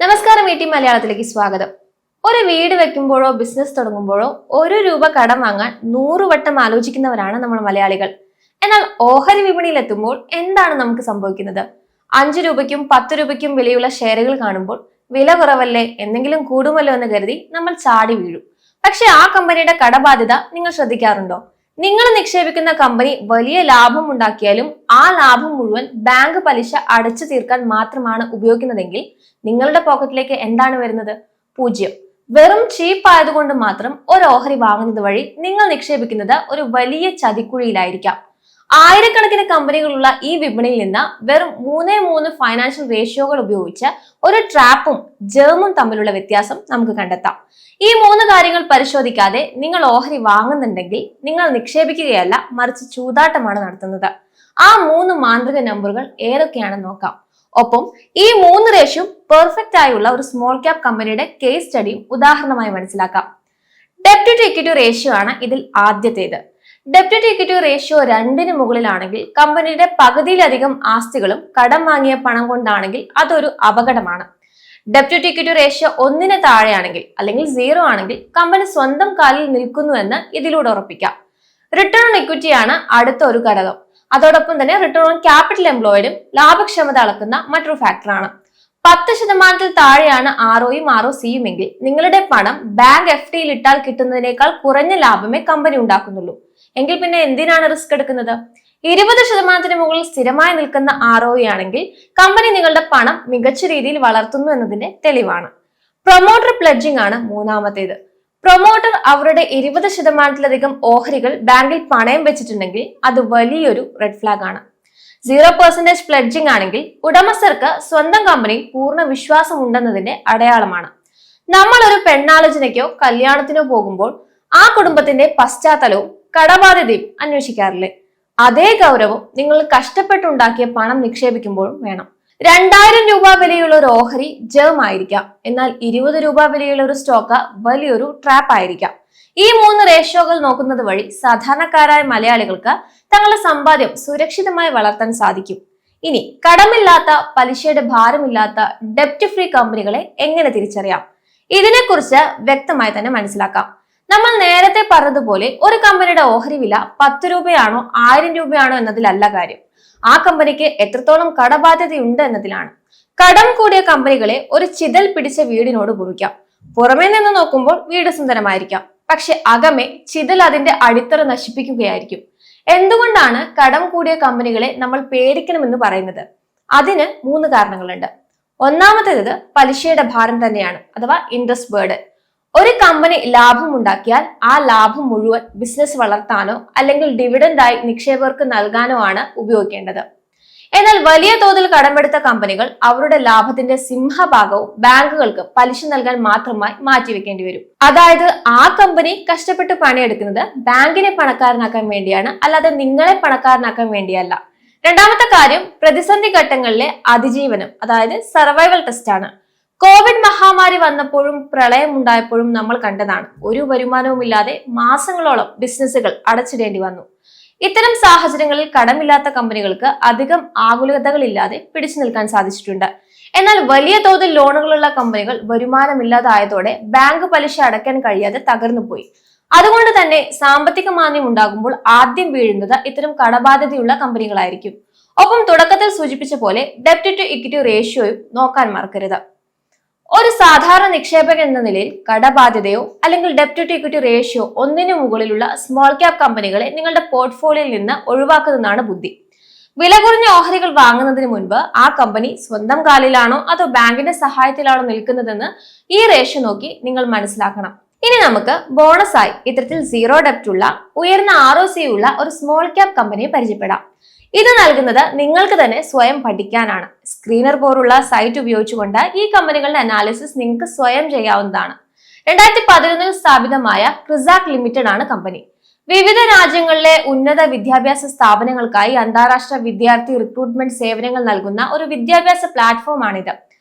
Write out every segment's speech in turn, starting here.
നമസ്കാരം മലയാളത്തിലേക്ക് സ്വാഗതം. ഒരു വീട് വെക്കുമ്പോഴോ ബിസിനസ് തുടങ്ങുമ്പോഴോ ₹1 കടം വാങ്ങാൻ 100 വട്ടം ആലോചിക്കുന്നവരാണ് നമ്മൾ മലയാളികൾ. എന്നാൽ ഓഹരി വിപണിയിൽ എത്തുമ്പോൾ എന്താണ് നമുക്ക് സംഭവിക്കുന്നത്? ₹5 ₹10 വിലയുള്ള ഷെയറുകൾ കാണുമ്പോൾ വില കുറവല്ലേ, എന്തെങ്കിലും കൂടുമല്ലോ എന്ന് കരുതി നമ്മൾ ചാടി വീഴും. പക്ഷെ ആ കമ്പനിയുടെ കടബാധ്യത നിങ്ങൾ ശ്രദ്ധിക്കാറുണ്ടോ? നിങ്ങൾ നിക്ഷേപിക്കുന്ന കമ്പനി വലിയ ലാഭം ഉണ്ടാക്കിയാലും ആ ലാഭം മുഴുവൻ ബാങ്ക് പലിശ അടച്ചു തീർക്കാൻ മാത്രമാണ് ഉപയോഗിക്കുന്നതെങ്കിൽ നിങ്ങളുടെ പോക്കറ്റിലേക്ക് എന്താണ് വരുന്നത്? 0. വെറും ചീപ്പ് ആയതുകൊണ്ട് മാത്രം ഒരു ഓഹരി വാങ്ങുന്നത് വഴി നിങ്ങൾ നിക്ഷേപിക്കുന്നത് ഒരു വലിയ ചതിക്കുഴിയിലായിരിക്കാം. ആയിരക്കണക്കിന് കമ്പനികളുള്ള ഈ വിപണിയിൽ നിന്ന് വെറും 3 ഫൈനാൻഷ്യൽ റേഷ്യോകൾ ഉപയോഗിച്ച് ഒരു ട്രാപ്പും ജേമും തമ്മിലുള്ള വ്യത്യാസം നമുക്ക് കണ്ടെത്താം. ഈ 3 കാര്യങ്ങൾ പരിശോധിക്കാതെ നിങ്ങൾ ഓഹരി വാങ്ങുന്നുണ്ടെങ്കിൽ നിങ്ങൾ നിക്ഷേപിക്കുകയല്ല, മറിച്ച് ചൂതാട്ടമാണ് നടത്തുന്നത്. ആ 3 മാന്ത്രിക നമ്പറുകൾ ഏതൊക്കെയാണെന്ന് നോക്കാം. ഒപ്പം ഈ 3 റേഷ്യോ പെർഫെക്റ്റ് ആയുള്ള ഒരു സ്മോൾ ക്യാപ് കമ്പനിയുടെ കേസ് സ്റ്റഡിയും ഉദാഹരണമായി മനസ്സിലാക്കാം. ഡെപ്റ്റ് ടു ഇക്വിറ്റി റേഷ്യോ ആണ് ഇതിൽ ആദ്യത്തേത്. ഡെപ്റ്റ് ടു ഇക്വിറ്റി റേഷ്യോ 2ന് മുകളിലാണെങ്കിൽ കമ്പനിയുടെ പകുതിയിലധികം ആസ്തികളും കടം വാങ്ങിയ പണം കൊണ്ടാണെങ്കിൽ അതൊരു അപകടമാണ്. ഡെപ്റ്റ് ടു ഇക്വിറ്റി റേഷ്യോ 1ന് താഴെയാണെങ്കിൽ അല്ലെങ്കിൽ 0 ആണെങ്കിൽ കമ്പനി സ്വന്തം കാലിൽ നിൽക്കുന്നു എന്ന് ഇതിലൂടെ ഉറപ്പിക്കാം. റിട്ടേൺ ഓൺ ഇക്വിറ്റിയാണ് അടുത്ത ഒരു ഘടകം. അതോടൊപ്പം തന്നെ റിട്ടേൺ ഓൺ ക്യാപിറ്റൽ എംപ്ലോയിഡും ലാഭക്ഷമത അളക്കുന്ന മറ്റൊരു ഫാക്ടറാണ്. 10% താഴെയാണ് ROയും ROCയും എങ്കിൽ നിങ്ങളുടെ പണം ബാങ്ക് FDയിൽ ഇട്ടാൽ കിട്ടുന്നതിനേക്കാൾ കുറഞ്ഞ ലാഭമേ കമ്പനി ഉണ്ടാക്കുന്നുള്ളൂ. എങ്കിൽ പിന്നെ എന്തിനാണ് റിസ്ക് എടുക്കുന്നത്? 20% മുകളിൽ സ്ഥിരമായി നിൽക്കുന്ന ROE ആണെങ്കിൽ കമ്പനി നിങ്ങളുടെ പണം മികച്ച രീതിയിൽ വളർത്തുന്നു എന്നതിന്റെ തെളിവാണ്. പ്രൊമോട്ടർ പ്ലെഡ്ജിംഗ് ആണ് മൂന്നാമത്തേത്. പ്രൊമോട്ടർ അവരുടെ 20%-ലധികം ഓഹരികൾ ബാങ്കിൽ പണയം വെച്ചിട്ടുണ്ടെങ്കിൽ അത് വലിയൊരു റെഡ് ഫ്ലാഗ് ആണ്. 0% പ്ലെഡ്ജിംഗ് ആണെങ്കിൽ ഉടമസ്ഥർക്ക് സ്വന്തം കമ്പനിയിൽ പൂർണ്ണ വിശ്വാസം ഉണ്ടെന്നതിന്റെ അടയാളമാണ്. നമ്മൾ ഒരു പെണ്ണാലോചനയ്ക്കോ കല്യാണത്തിനോ പോകുമ്പോൾ ആ കുടുംബത്തിന്റെ പശ്ചാത്തലവും കടബാധ്യതയും അന്വേഷിക്കാറില്ലേ? അതേ ഗൗരവം നിങ്ങൾ കഷ്ടപ്പെട്ടുണ്ടാക്കിയ പണം നിക്ഷേപിക്കുമ്പോഴും വേണം. ₹2000 വിലയുള്ള ഒരു ഓഹരി ജേം ആയിരിക്കാം, എന്നാൽ ₹20 വിലയുള്ള ഒരു സ്റ്റോക്ക് വലിയൊരു ട്രാപ്പ് ആയിരിക്കാം. ഈ 3 റേഷ്യോകൾ നോക്കുന്നത് വഴി സാധാരണക്കാരായ മലയാളികൾക്ക് തങ്ങളുടെ സമ്പാദ്യം സുരക്ഷിതമായി വളർത്താൻ സാധിക്കും. ഇനി കടമില്ലാത്ത, പലിശയുടെ ഭാരമില്ലാത്ത ഡെപ്റ്റ് ഫ്രീ കമ്പനികളെ എങ്ങനെ തിരിച്ചറിയാം? ഇതിനെക്കുറിച്ച് വ്യക്തമായി തന്നെ മനസ്സിലാക്കാം. നമ്മൾ നേരത്തെ പറഞ്ഞതുപോലെ ഒരു കമ്പനിയുടെ ഓഹരി വില ₹10 ആണോ ₹1000 എന്നതിലല്ല കാര്യം. ആ കമ്പനിക്ക് എത്രത്തോളം കടബാധ്യതയുണ്ട് എന്നതിലാണ്. കടം കൂടിയ കമ്പനികളെ ഒരു ചിതൽ പിടിച്ച വീടിനോട് ഉപമിക്കാം. പുറമേ നിന്ന് നോക്കുമ്പോൾ വീട് സുന്ദരമായിരിക്കാം, പക്ഷെ അകമേ ചിതൽ അതിന്റെ അടിത്തറ നശിപ്പിക്കുകയായിരിക്കും. എന്തുകൊണ്ടാണ് കടം കൂടിയ കമ്പനികളെ നമ്മൾ പേടിക്കണമെന്ന് പറയുന്നത്? അതിന് 3 കാരണങ്ങളുണ്ട്. ഒന്നാമത്തേത് പലിശയുടെ ഭാരം തന്നെയാണ്, അഥവാ ഇൻട്രസ്റ്റ് ബേർഡൻ. ഒരു കമ്പനി ലാഭം ഉണ്ടാക്കിയാൽ ആ ലാഭം മുഴുവൻ ബിസിനസ് വളർത്താനോ അല്ലെങ്കിൽ ഡിവിഡൻഡായി നിക്ഷേപകർക്ക് നൽകാനോ ആണ് ഉപയോഗിക്കേണ്ടത്. എന്നാൽ വലിയ തോതിൽ കടമെടുത്ത കമ്പനികൾ അവരുടെ ലാഭത്തിന്റെ സിംഹഭാഗവും ബാങ്കുകൾക്ക് പലിശ നൽകാൻ മാത്രമായി മാറ്റിവെക്കേണ്ടി വരും. അതായത് ആ കമ്പനി കഷ്ടപ്പെട്ട് പണിയെടുക്കുന്നത് ബാങ്കിനെ പണക്കാരനാക്കാൻ വേണ്ടിയാണ്, അല്ലാതെ നിങ്ങളെ പണക്കാരനാക്കാൻ വേണ്ടിയല്ല. രണ്ടാമത്തെ കാര്യം പ്രതിസന്ധി ഘട്ടങ്ങളിലെ അതിജീവനം, അതായത് സർവൈവൽ ടെസ്റ്റ് ആണ്. കോവിഡ് മഹാമാരി വന്നപ്പോഴും പ്രളയം ഉണ്ടായപ്പോഴും നമ്മൾ കണ്ടതാണ്. ഒരു വരുമാനവുമില്ലാതെ മാസങ്ങളോളം ബിസിനസ്സുകൾ അടച്ചിടേണ്ടി വന്നു. ഇത്തരം സാഹചര്യങ്ങളിൽ കടമില്ലാത്ത കമ്പനികൾക്ക് അധികം ആകുലതകളില്ലാതെ പിടിച്ചു നിൽക്കാൻ സാധിച്ചിട്ടുണ്ട്. എന്നാൽ വലിയ തോതിൽ ലോണുകളുള്ള കമ്പനികൾ വരുമാനമില്ലാതായതോടെ ബാങ്ക് പലിശ അടയ്ക്കാൻ കഴിയാതെ തകർന്നുപോയി. അതുകൊണ്ട് തന്നെ സാമ്പത്തിക മാന്ദ്യം ഉണ്ടാകുമ്പോൾ ആദ്യം വീഴുന്നത് ഇത്തരം കടബാധ്യതയുള്ള കമ്പനികളായിരിക്കും. ഒപ്പം തുടക്കത്തിൽ സൂചിപ്പിച്ച പോലെ ഡെപ്റ്റ് ടു ഇക്വിറ്റി റേഷ്യോയും നോക്കാൻ മറക്കരുത്. ഒരു സാധാരണ നിക്ഷേപകൻ എന്ന നിലയിൽ കടബാധ്യതയോ അല്ലെങ്കിൽ ഡെപ്റ്റ് ടു ഇക്വിറ്റി റേഷ്യോ 1ന് മുകളിലുള്ള സ്മോൾ ക്യാപ് കമ്പനികളെ നിങ്ങളുടെ പോർട്ട്ഫോളിയോയിൽ നിന്ന് ഒഴിവാക്കുന്നതാണ് ബുദ്ധി. വില കുറഞ്ഞ ഓഹരികൾ വാങ്ങുന്നതിന് മുൻപ് ആ കമ്പനി സ്വന്തം കാലിലാണോ അതോ ബാങ്കിന്റെ സഹായത്തിലാണോ നിൽക്കുന്നതെന്ന് ഈ റേഷ്യോ നോക്കി നിങ്ങൾ മനസ്സിലാക്കണം. ഇനി നമുക്ക് ബോണസായി ഇത്തരത്തിൽ 0 ഡെപ്റ്റ് ഉള്ള, ഉയർന്ന ROC ഉള്ള ഒരു സ്മോൾ ക്യാപ് കമ്പനിയെ പരിചയപ്പെടാം. ഇത് നൽകുന്നത് നിങ്ങൾക്ക് തന്നെ സ്വയം പഠിക്കാനാണ്. സ്ക്രീനർ പോലുള്ള സൈറ്റ് ഉപയോഗിച്ചുകൊണ്ട് ഈ കമ്പനികളുടെ അനാലിസിസ് നിങ്ങൾക്ക് സ്വയം ചെയ്യാവുന്നതാണ്. 2011 സ്ഥാപിതമായ ക്രിസാക് ലിമിറ്റഡ് ആണ് കമ്പനി. വിവിധ രാജ്യങ്ങളിലെ ഉന്നത വിദ്യാഭ്യാസ സ്ഥാപനങ്ങൾക്കായി അന്താരാഷ്ട്ര വിദ്യാർത്ഥി റിക്രൂട്ട്മെന്റ് സേവനങ്ങൾ നൽകുന്ന ഒരു വിദ്യാഭ്യാസ പ്ലാറ്റ്ഫോമാണിത്.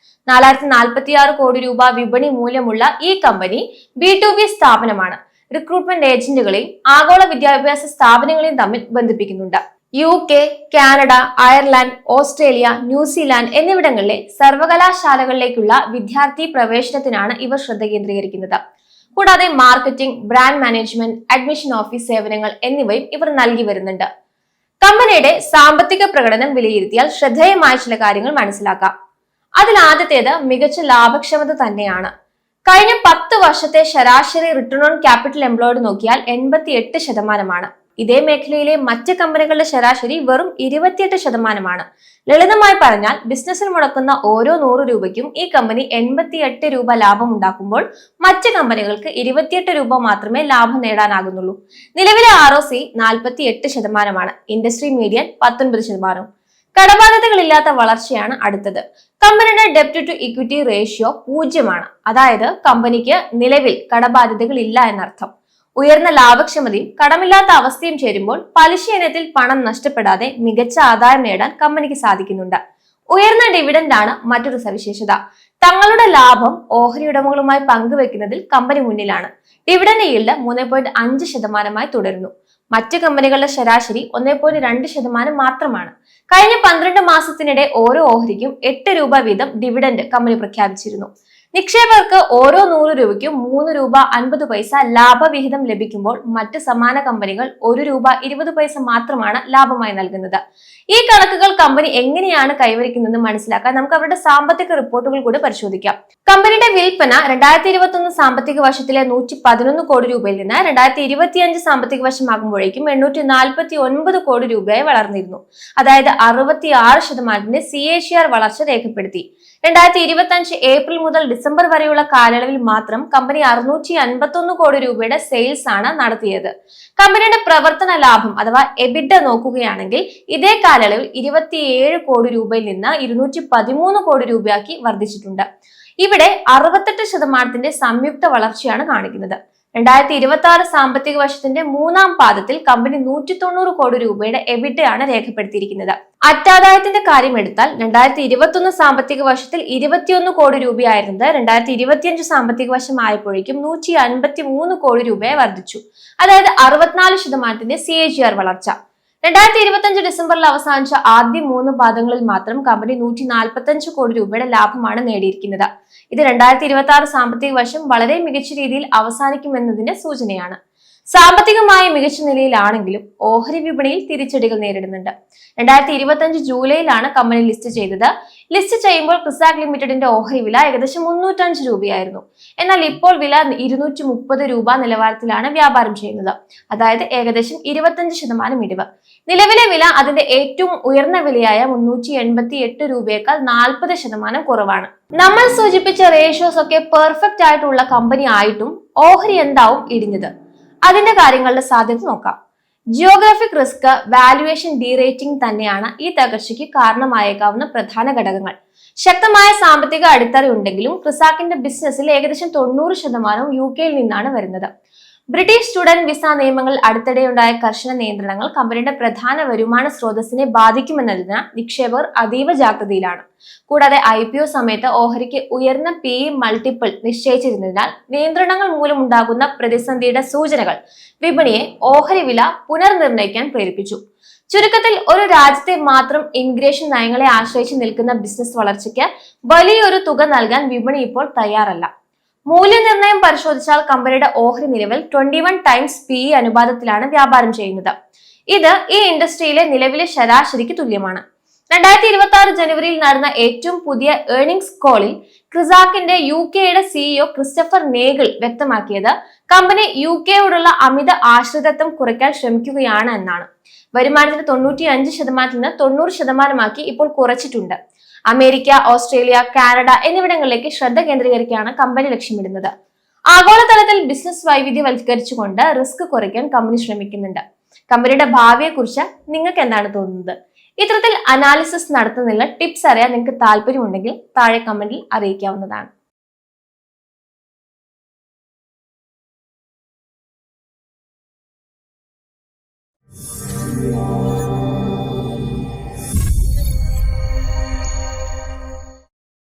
₹446 കോടി വിപണി മൂല്യമുള്ള ഈ കമ്പനി B2B സ്ഥാപനമാണ്. റിക്രൂട്ട്മെന്റ് ഏജന്റുകളെയും ആഗോള വിദ്യാഭ്യാസ സ്ഥാപനങ്ങളെയും തമ്മിൽ ബന്ധിപ്പിക്കുന്നുണ്ട്. UK, Canada, Ireland, Australia, New Zealand എന്നിവിടങ്ങളിലെ സർവകലാശാലകളിലേക്കുള്ള വിദ്യാർത്ഥി പ്രവേശനത്തിനാണ് ഇവർ ശ്രദ്ധ കേന്ദ്രീകരിക്കുന്നത്. കൂടാതെ marketing, brand management, admission office സേവനങ്ങൾ എന്നിവയും ഇവർ നൽകി വരുന്നുണ്ട്. കമ്പനിയുടെ സാമ്പത്തിക പ്രകടനം വിലയിരുത്തിയാൽ ശ്രദ്ധേയമായ ചില കാര്യങ്ങൾ മനസ്സിലാക്കാം. അതിൽ ആദ്യത്തേത് മികച്ച ലാഭക്ഷമത തന്നെയാണ്. കഴിഞ്ഞ 10 വർഷത്തെ ശരാശരി റിട്ടേൺ ഓൺ ക്യാപിറ്റൽ എംപ്ലോയ്ഡ് നോക്കിയാൽ 88%. ഇതേ മേഖലയിലെ മറ്റ് കമ്പനികളുടെ ശരാശരി വെറും 28%. ലളിതമായി പറഞ്ഞാൽ ബിസിനസ്സിൽ മുടക്കുന്ന ഓരോ 100 രൂപയ്ക്കും ഈ കമ്പനി 88 രൂപ ലാഭം ഉണ്ടാക്കുമ്പോൾ മറ്റ് കമ്പനികൾക്ക് 28 രൂപ മാത്രമേ ലാഭം നേടാനാകുന്നുള്ളൂ. നിലവിലെ ROC 48%. Industry median 19%. കടബാധ്യതകളില്ലാത്ത വളർച്ചയാണ് അടുത്തത്. കമ്പനിയുടെ ഡെപ്റ്റ് ടു ഇക്വിറ്റി റേഷ്യോ 0. അതായത് കമ്പനിക്ക് നിലവിൽ കടബാധ്യതകൾ ഇല്ല എന്നർത്ഥം. ഉയർന്ന ലാഭക്ഷമതയും കടമില്ലാത്ത അവസ്ഥയും ചേരുമ്പോൾ പലിശ ഇനത്തിൽ പണം നഷ്ടപ്പെടാതെ മികച്ച ആദായം നേടാൻ കമ്പനിക്ക് സാധിക്കുന്നുണ്ട്. ഉയർന്ന ഡിവിഡൻഡ് ആണ് മറ്റൊരു സവിശേഷത. തങ്ങളുടെ ലാഭം ഓഹരി ഉടമകളുമായി പങ്കുവെക്കുന്നതിൽ കമ്പനി മുന്നിലാണ്. ഡിവിഡൻഡ് ഈൽഡ് 3.5% തുടരുന്നു. മറ്റ് കമ്പനികളുടെ ശരാശരി 1.2% മാത്രമാണ്. കഴിഞ്ഞ 12 മാസത്തിനിടെ ഓരോ ഓഹരിക്കും 8 രൂപ വീതം ഡിവിഡൻഡ് കമ്പനി പ്രഖ്യാപിച്ചിരുന്നു. നിക്ഷേപകർക്ക് ഓരോ 100 രൂപയ്ക്കും 3 രൂപ 50 പൈസ ലാഭവിഹിതം ലഭിക്കുമ്പോൾ മറ്റ് സമാന കമ്പനികൾ 1 രൂപ 20 പൈസ മാത്രമാണ് ലാഭമായി നൽകുന്നത്. ഈ കണക്കുകൾ കമ്പനി എങ്ങനെയാണ് കൈവരിക്കുന്നതെന്ന് മനസ്സിലാക്കാൻ നമുക്ക് അവരുടെ സാമ്പത്തിക റിപ്പോർട്ടുകൾ കൂടി പരിശോധിക്കാം. കമ്പനിയുടെ വിൽപ്പന 2021 സാമ്പത്തിക വർഷത്തിലെ 111 കോടി രൂപയിൽ നിന്ന് 2025 സാമ്പത്തിക വർഷമാകുമ്പോഴേക്കും 849 കോടി രൂപയായി വളർന്നിരുന്നു. അതായത് 66% CAGR വളർച്ച രേഖപ്പെടുത്തി. 2025 ഏപ്രിൽ മുതൽ ഡിസംബർ വരെയുള്ള കാലയളവിൽ മാത്രം കമ്പനി 651 കോടി രൂപയുടെ സെയിൽസ് ആണ് നടത്തിയത്. കമ്പനിയുടെ പ്രവർത്തന ലാഭം അഥവാ എബിഡ നോക്കുകയാണെങ്കിൽ ഇതേ കാലയളവിൽ 27 കോടി രൂപയിൽ നിന്ന് 213 കോടി രൂപയാക്കി വർദ്ധിച്ചിട്ടുണ്ട്. ഇവിടെ 68% സംയുക്ത വളർച്ചയാണ് കാണിക്കുന്നത്. 2026 സാമ്പത്തിക വർഷത്തിന്റെ 3ാം പാദത്തിൽ കമ്പനി 190 കോടി രൂപയുടെ എബിഡയാണ് രേഖപ്പെടുത്തിയിരിക്കുന്നത്. അറ്റാദായത്തിന്റെ കാര്യം എടുത്താൽ 2021 സാമ്പത്തിക വർഷത്തിൽ 21 കോടി രൂപയായിരുന്നത് 2025 സാമ്പത്തിക വർഷം ആയപ്പോഴേക്കും 153 കോടി രൂപയെ വർദ്ധിച്ചു. അതായത് 64% CAGR വളർച്ച. 2025 ഡിസംബറിൽ അവസാനിച്ച ആദ്യ 3 പാദങ്ങളിൽ മാത്രം കമ്പനി 145 കോടി രൂപയുടെ ലാഭമാണ് നേടിയിരിക്കുന്നത്. ഇത് 2026 സാമ്പത്തിക വർഷം വളരെ മികച്ച രീതിയിൽ അവസാനിക്കുമെന്നതിന്റെ സൂചനയാണ്. സാമ്പത്തികമായ മികച്ച നിലയിലാണെങ്കിലും ഓഹരി വിപണിയിൽ തിരിച്ചടികൾ നേരിടുന്നുണ്ട്. 2025 ജൂലൈയിലാണ് കമ്പനി ലിസ്റ്റ് ചെയ്തത്. ലിസ്റ്റ് ചെയ്യുമ്പോൾ ക്രിസാക് ലിമിറ്റഡിന്റെ ഓഹരി വില ഏകദേശം 305 രൂപയായിരുന്നു. എന്നാൽ ഇപ്പോൾ വില 230 രൂപ നിലവാരത്തിലാണ് വ്യാപാരം ചെയ്യുന്നത്. അതായത് ഏകദേശം 25% ഇടിവ്. നിലവിലെ വില അതിന്റെ ഏറ്റവും ഉയർന്ന വിലയായ 388 രൂപയേക്കാൾ 40% കുറവാണ്. നമ്മൾ സൂചിപ്പിച്ച റേഷ്യോസ് ഒക്കെ പെർഫെക്റ്റ് ആയിട്ടുള്ള കമ്പനി ആയിട്ടും ഓഹരി എന്താവും ഇടിഞ്ഞത്? അതിന്റെ കാര്യങ്ങളുടെ സാധ്യത നോക്കാം. ജിയോഗ്രാഫിക് റിസ്ക്, വാല്യുവേഷൻ ഡീറേറ്റിംഗ് തന്നെയാണ് ഈ തകർച്ചയ്ക്ക് കാരണമായേക്കാവുന്ന പ്രധാന ഘടകങ്ങൾ. ശക്തമായ സാമ്പത്തിക അടിത്തറയുണ്ടെങ്കിലും ക്രിസാക്കിന്റെ ബിസിനസ്സിൽ ഏകദേശം 90% UK-യിൽ നിന്നാണ് വരുന്നത്. ബ്രിട്ടീഷ് സ്റ്റുഡന്റ് വിസ നിയമങ്ങളിൽ അടുത്തിടെയുണ്ടായ കർശന നിയന്ത്രണങ്ങൾ കമ്പനിയുടെ പ്രധാന വരുമാന സ്രോതസ്സിനെ ബാധിക്കുമെന്നതിനാൽ നിക്ഷേപകർ അതീവ ജാഗ്രതയിലാണ്. കൂടാതെ IPO സമയത്ത് ഓഹരിക്ക് ഉയർന്ന PE മൾട്ടിപ്പിൾ നിശ്ചയിച്ചിരുന്നതിനാൽ നിയന്ത്രണങ്ങൾ മൂലമുണ്ടാകുന്ന പ്രതിസന്ധിയുടെ സൂചനകൾ വിപണിയെ ഓഹരി വില പുനർനിർണയിക്കാൻ പ്രേരിപ്പിച്ചു. ചുരുക്കത്തിൽ ഒരു രാജ്യത്തെ മാത്രം ഇമിഗ്രേഷൻ നയങ്ങളെ ആശ്രയിച്ച് നിൽക്കുന്ന ബിസിനസ് വളർച്ചയ്ക്ക് വലിയൊരു തുക നൽകാൻ വിപണി ഇപ്പോൾ തയ്യാറല്ല. മൂല്യനിർണ്ണയം പരിശോധിച്ചാൽ കമ്പനിയുടെ ഓഹരി നിലവിൽ 21 ടൈംസ് PE അനുപാതത്തിലാണ് വ്യാപാരം ചെയ്യുന്നത്. ഇത് ഈ ഇൻഡസ്ട്രിയിലെ നിലവിലെ ശരാശരിക്ക് തുല്യമാണ്. 2026 ജനുവരിയിൽ നടന്ന ഏറ്റവും പുതിയ ഏർണിംഗ്സ് കോളിൽ ക്രിസാക്കിന്റെ UK-യുടെ CEO ക്രിസ്റ്റഫർ നേഗിൾ വ്യക്തമാക്കിയത് കമ്പനി UK-യോടുള്ള അമിത ആശ്രിതത്വം കുറയ്ക്കാൻ ശ്രമിക്കുകയാണ് എന്നാണ്. വരുമാനത്തിന്റെ 95% നിന്ന് 90% ഇപ്പോൾ കുറച്ചിട്ടുണ്ട്. അമേരിക്ക, ഓസ്ട്രേലിയ, കാനഡ എന്നിവിടങ്ങളിലേക്ക് ശ്രദ്ധ കേന്ദ്രീകരിക്കുകയാണ് കമ്പനി ലക്ഷ്യമിടുന്നത്. ആഗോളതലത്തിൽ ബിസിനസ് വൈവിധ്യവൽക്കരിച്ചുകൊണ്ട് റിസ്ക് കുറയ്ക്കാൻ കമ്പനി ശ്രമിക്കുന്നുണ്ട്. കമ്പനിയുടെ ഭാവിയെക്കുറിച്ച് നിങ്ങൾക്ക് എന്താണ് തോന്നുന്നത്? ഇത്തരത്തിൽ അനാലിസിസ് നടത്തുന്നതിനുള്ള ടിപ്സ് അറിയാൻ നിങ്ങൾക്ക് താല്പര്യമുണ്ടെങ്കിൽ താഴെ കമന്റിൽ അറിയിക്കാവുന്നതാണ്.